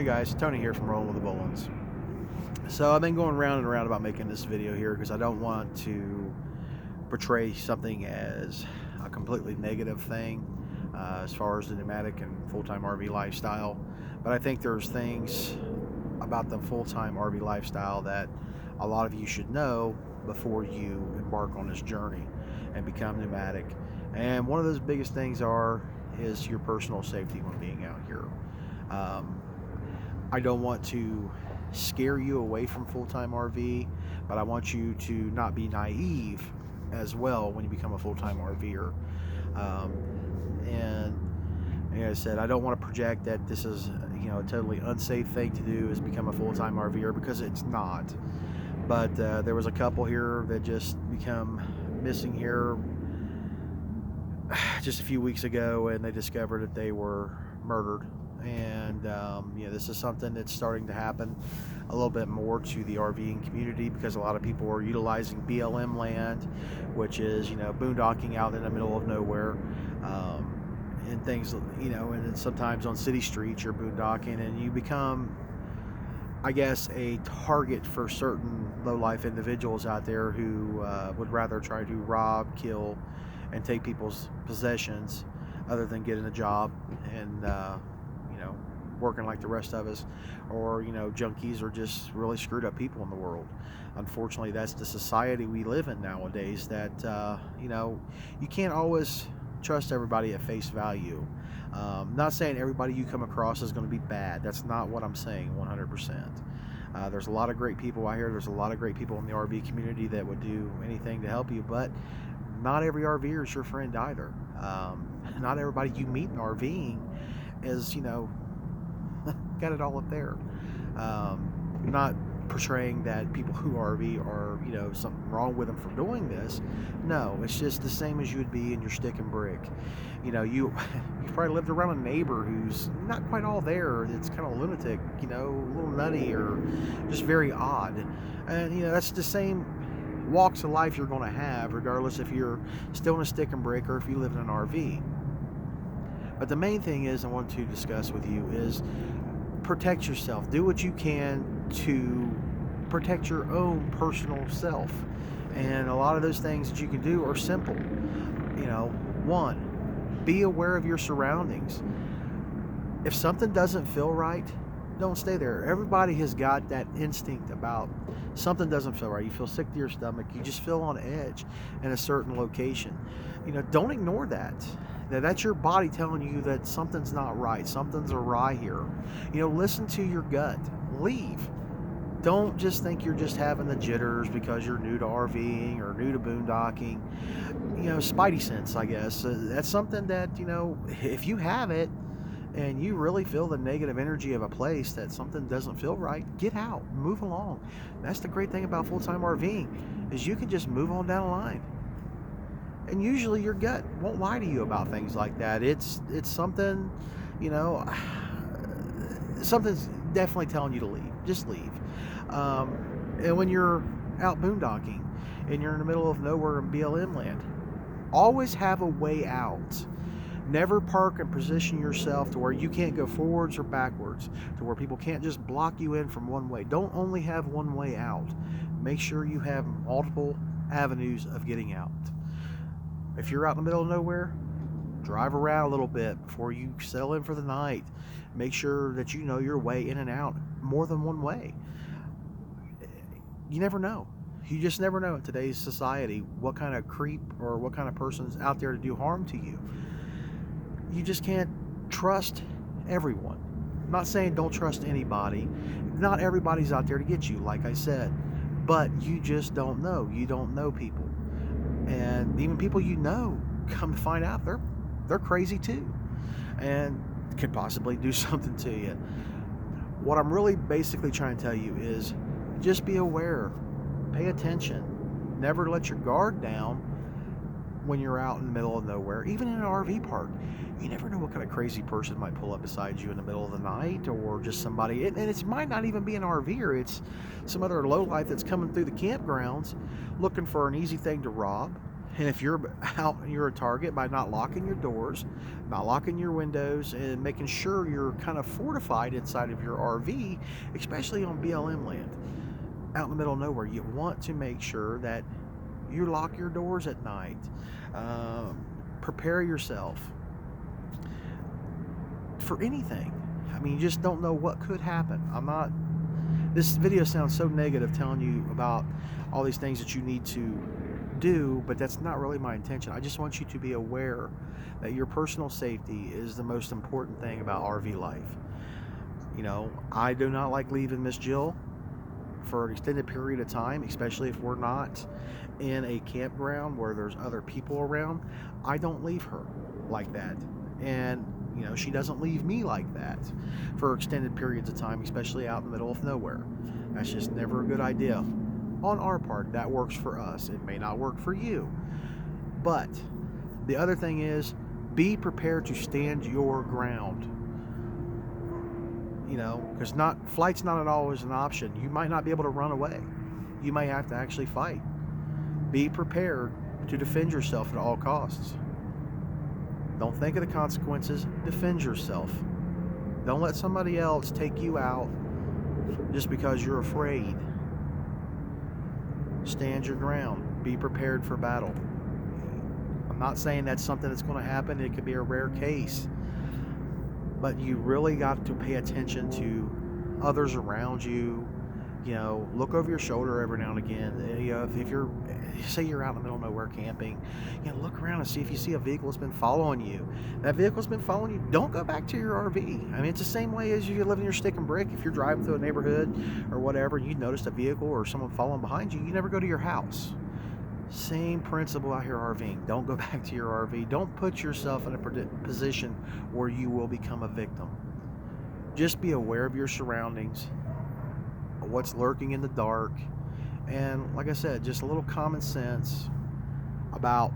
Hey guys, Tony here from Rolling with the Bullens. So I've been going round and around about making this video here because I don't want to portray something as a completely negative thing as far as the nomadic and full-time RV lifestyle. But I think there's things about the full-time RV lifestyle that a lot of you should know before you embark on this journey and become nomadic. And one of those biggest things is your personal safety when being out here. I don't want to scare you away from full-time RV, but I want you to not be naive as well when you become a full-time RVer. And like I said, I don't want to project that this is a totally unsafe thing to do is become a full-time RVer, because it's not. But there was a couple here that just become missing here just a few weeks ago, and they discovered that they were murdered. And this is something that's starting to happen a little bit more to the RVing community, because a lot of people are utilizing BLM land, which is boondocking out in the middle of nowhere, and things, and then sometimes on city streets you're boondocking, and you become, I guess, a target for certain low-life individuals out there who would rather try to rob, kill, and take people's possessions other than getting a job and working like the rest of us, or junkies, or just really screwed up people in the world. Unfortunately, that's the society we live in nowadays, that you can't always trust everybody at face value. Not saying everybody you come across is going to be bad. That's not what I'm saying 100%. There's a lot of great people out here. There's a lot of great people in the RV community that would do anything to help you, but not every RVer is your friend either. Not everybody you meet in RVing is got it all up there. Not portraying that people who RV are something wrong with them for doing this. No, it's just the same as you would be in your stick and brick. You probably lived around a neighbor who's not quite all there. It's kind of lunatic, a little nutty, or just very odd. And that's the same walks of life you're going to have, regardless if you're still in a stick and brick or if you live in an RV. But the main thing I want to discuss with you is protect yourself. Do what you can to protect your own personal self. And a lot of those things that you can do are simple. One, be aware of your surroundings. If something doesn't feel right, don't stay there. Everybody has got that instinct about something doesn't feel right. You feel sick to your stomach. You just feel on edge in a certain location. Don't ignore that. That's your body telling you that something's not right. Something's awry here. Listen to your gut. Leave. Don't just think you're just having the jitters because you're new to RVing or new to boondocking. Spidey sense, I guess. That's something that, if you have it and you really feel the negative energy of a place that something doesn't feel right, get out. Move along. That's the great thing about full-time RVing, is you can just move on down the line. And usually your gut won't lie to you about things like that. It's something, something's definitely telling you to leave. Just leave. And when you're out boondocking and you're in the middle of nowhere in BLM land, always have a way out. Never park and position yourself to where you can't go forwards or backwards, to where people can't just block you in from one way. Don't only have one way out. Make sure you have multiple avenues of getting out. If you're out in the middle of nowhere, drive around a little bit before you settle in for the night. Make sure that you know your way in and out more than one way. You never know. You just never know in today's society what kind of creep or what kind of person's out there to do harm to you. You just can't trust everyone. I'm not saying don't trust anybody. Not everybody's out there to get you, like I said. But you just don't know. You don't know people. And even people come to find out they're crazy too, and could possibly do something to you. What I'm really basically trying to tell you is just be aware, pay attention, never let your guard down when you're out in the middle of nowhere. Even in an RV park, you never know what kind of crazy person might pull up beside you in the middle of the night, or just somebody, and it might not even be an RVer. It's some other lowlife that's coming through the campgrounds looking for an easy thing to rob, And if you're out, you're a target by not locking your doors, not locking your windows, and making sure you're kind of fortified inside of your RV, especially on BLM land, out in the middle of nowhere. You want to make sure that you lock your doors at night. Prepare yourself for anything. I mean, you just don't know what could happen. This video sounds so negative, telling you about all these things that you need to do, but that's not really my intention. I just want you to be aware that your personal safety is the most important thing about RV life. You know, I do not like leaving Miss Jill for an extended period of time, especially if we're not in a campground where there's other people around. I don't leave her like that. And you know, she doesn't leave me like that for extended periods of time, especially out in the middle of nowhere. That's just never a good idea. On our part, that works for us. It may not work for you. But the other thing is, be prepared to stand your ground. You know, because flight's not always an option. You might not be able to run away. You may have to actually fight. Be prepared to defend yourself at all costs. Don't think of the consequences. Defend yourself. Don't let somebody else take you out just because you're afraid. Stand your ground. Be prepared for battle. I'm not saying that's something that's going to happen. It could be a rare case. But you really got to pay attention to others around you. You know, look over your shoulder every now and again. You know, if you're, say you're out in the middle of nowhere camping, you know, look around and see if you see a vehicle that's been following you. That vehicle's been following you, don't go back to your RV. I mean, it's the same way as you live in your stick and brick. If you're driving through a neighborhood or whatever, you noticed a vehicle or someone following behind you, you never go to your house. Same principle out here RVing. Don't go back to your RV. Don't put yourself in a position where you will become a victim. Just be aware of your surroundings, what's lurking in the dark, and like I said, just a little common sense about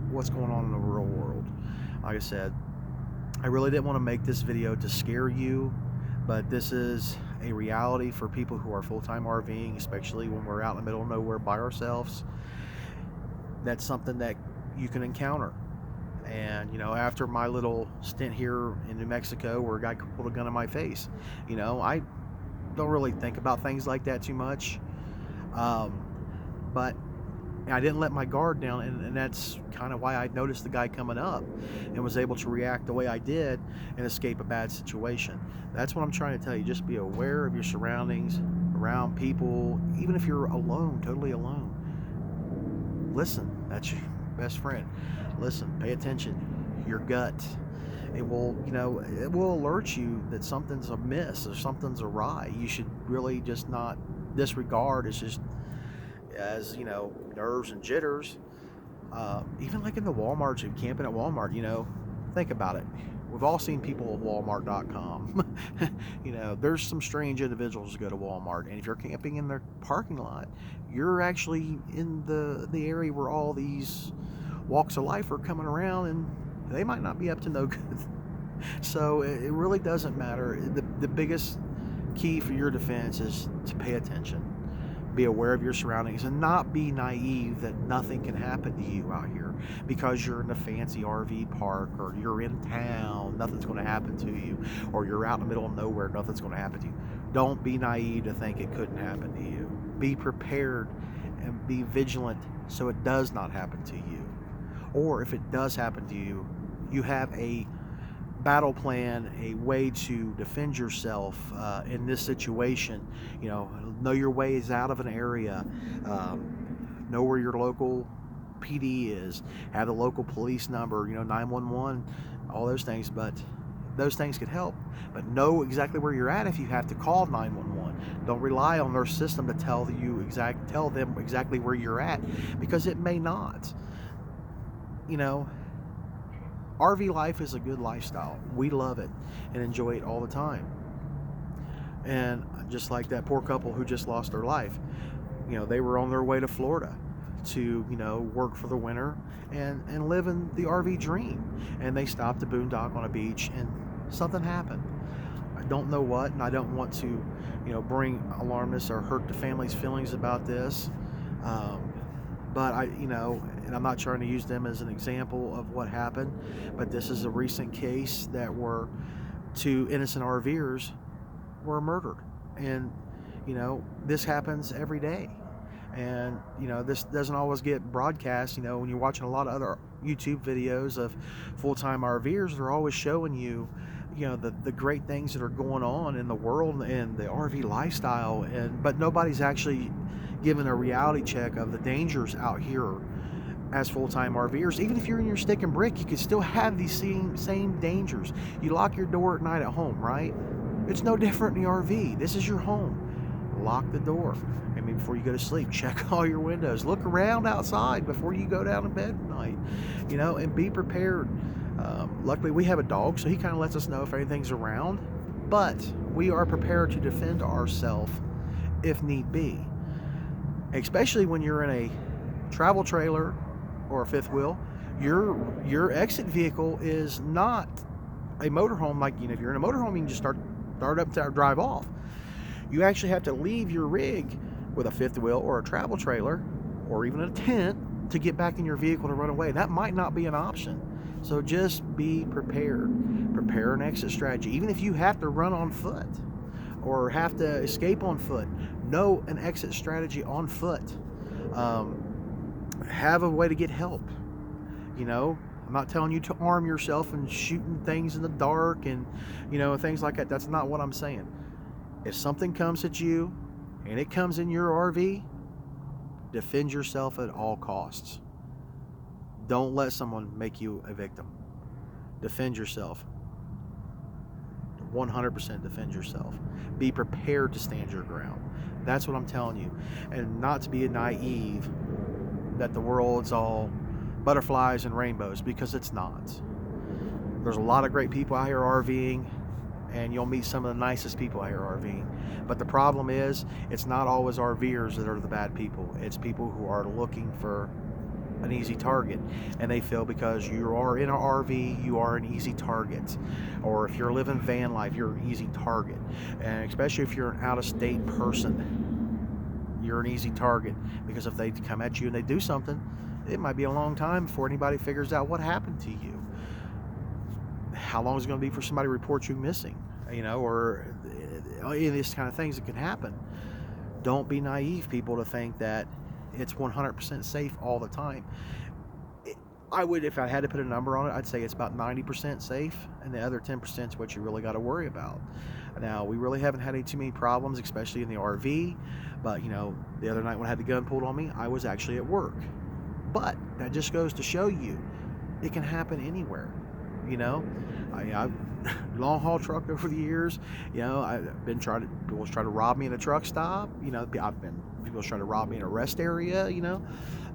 what's going on in the real world. Like I said, I really didn't want to make this video to scare you, but this is a reality for people who are full-time RVing, especially when we're out in the middle of nowhere by ourselves. That's something that you can encounter. And you know, after my little stint here in New Mexico where a guy pulled a gun in my face, you know, I don't really think about things like that too much, but I didn't let my guard down, and that's kind of why I noticed the guy coming up and was able to react the way I did and escape a bad situation. That's what I'm trying to tell you. Just be aware of your surroundings, around people, even if you're alone, totally alone. Listen, that's your best friend. Listen, pay attention. Your gut, it will, you know, it will alert you that something's amiss or something's awry. You should really just not disregard. It's just, as you know, nerves and jitters. Even like in the Walmart, you're camping at Walmart, you know, think about it. We've all seen people at Walmart.com. You know, there's some strange individuals who go to Walmart, and if you're camping in their parking lot, you're actually in the area where all these walks of life are coming around, and they might not be up to no good. So it really doesn't matter. The biggest key for your defense is to pay attention, be aware of your surroundings, and not be naive that nothing can happen to you out here because you're in a fancy RV park, or you're in town, nothing's going to happen to you, or you're out in the middle of nowhere, nothing's going to happen to you. Don't be naive to think it couldn't happen to you. Be prepared and be vigilant so it does not happen to you. Or if it does happen to you, you have a battle plan, a way to defend yourself in this situation. You know your ways out of an area, know where your local PD is, have the local police number, you know, 911, all those things. But those things could help, but know exactly where you're at if you have to call 911. Don't rely on their system to tell them exactly where you're at, because it may not. You know, RV life is a good lifestyle. We love it and enjoy it all the time. And just like that poor couple who just lost their life, you know, they were on their way to Florida to, you know, work for the winter and live in the RV dream. And they stopped to boondock on a beach, and something happened. I don't know what, and I don't want to, you know, bring alarmness or hurt the family's feelings about this. But you know, and I'm not trying to use them as an example of what happened, but this is a recent case that were two innocent RVers were murdered. And this happens every day. And this doesn't always get broadcast. When you're watching a lot of other YouTube videos of full-time RVers, they're always showing you the great things that are going on in the world and the RV lifestyle, but nobody's actually given a reality check of the dangers out here as full-time RVers. Even if you're in your stick and brick, you can still have these same dangers. You lock your door at night at home, right? It's no different in the RV. This is your home. Lock the door. Before you go to sleep, check all your windows. Look around outside before you go down to bed at night, and be prepared. Luckily, we have a dog, so he kind of lets us know if anything's around, but we are prepared to defend ourselves if need be, especially when you're in a travel trailer or a fifth wheel. Your exit vehicle is not a motorhome. Like, if you're in a motorhome, you can just start up and drive off. You actually have to leave your rig with a fifth wheel or a travel trailer or even a tent to get back in your vehicle to run away. That might not be an option. So just be prepared. Prepare an exit strategy. Even if you have to run on foot or have to escape on foot, know an exit strategy on foot. Have a way to get help. I'm not telling you to arm yourself and shooting things in the dark and things like that. That's not what I'm saying. If something comes at you and it comes in your RV, defend yourself at all costs. Don't let someone make you a victim. Defend yourself. 100% defend yourself. Be prepared to stand your ground. That's what I'm telling you. And not to be naive that the world's all butterflies and rainbows, because it's not. There's a lot of great people out here RVing, and you'll meet some of the nicest people out here RVing. But the problem is, it's not always RVers that are the bad people. It's people who are looking for an easy target, and they feel because you are in an RV, you are an easy target. Or if you're living van life, you're an easy target. And especially if you're an out-of-state person, you're an easy target, because if they come at you and they do something, it might be a long time before anybody figures out what happened to you. How long is it going to be for somebody to report you missing? Or any of these kind of things that can happen. Don't be naive, people, to think that it's 100% safe all the time. I would, if I had to put a number on it, I'd say it's about 90% safe, and the other 10% is what you really got to worry about. Now, we really haven't had too many problems, especially in the RV, but the other night when I had the gun pulled on me, I was actually at work. But that just goes to show you, it can happen anywhere. I've long haul trucked over the years. I've been people try to rob me in a truck stop. People trying to rob me in a rest area.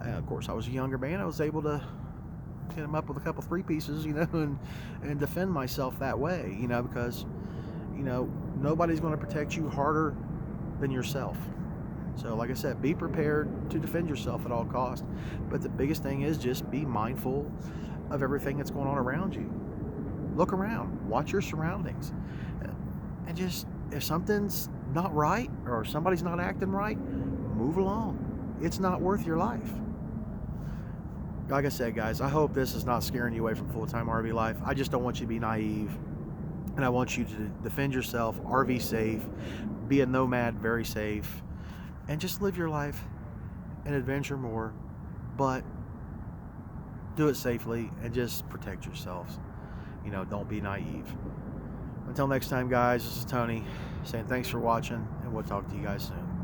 Of course, I was a younger man. I was able to hit them up with a couple 3-pieces, and defend myself that way. Because nobody's going to protect you harder than yourself. So like I said, be prepared to defend yourself at all costs. But the biggest thing is just be mindful of everything that's going on around you. Look around, watch your surroundings, and just, if something's not right or somebody's not acting right, move along. It's not worth your life. Like I said, guys, I hope this is not scaring you away from full-time RV life. I just don't want you to be naive, and I want you to defend yourself, RV safe, be a nomad, very safe, and just live your life and adventure more, but do it safely and just protect yourselves. Don't be naive. Until next time, guys, this is Tony saying thanks for watching, and we'll talk to you guys soon.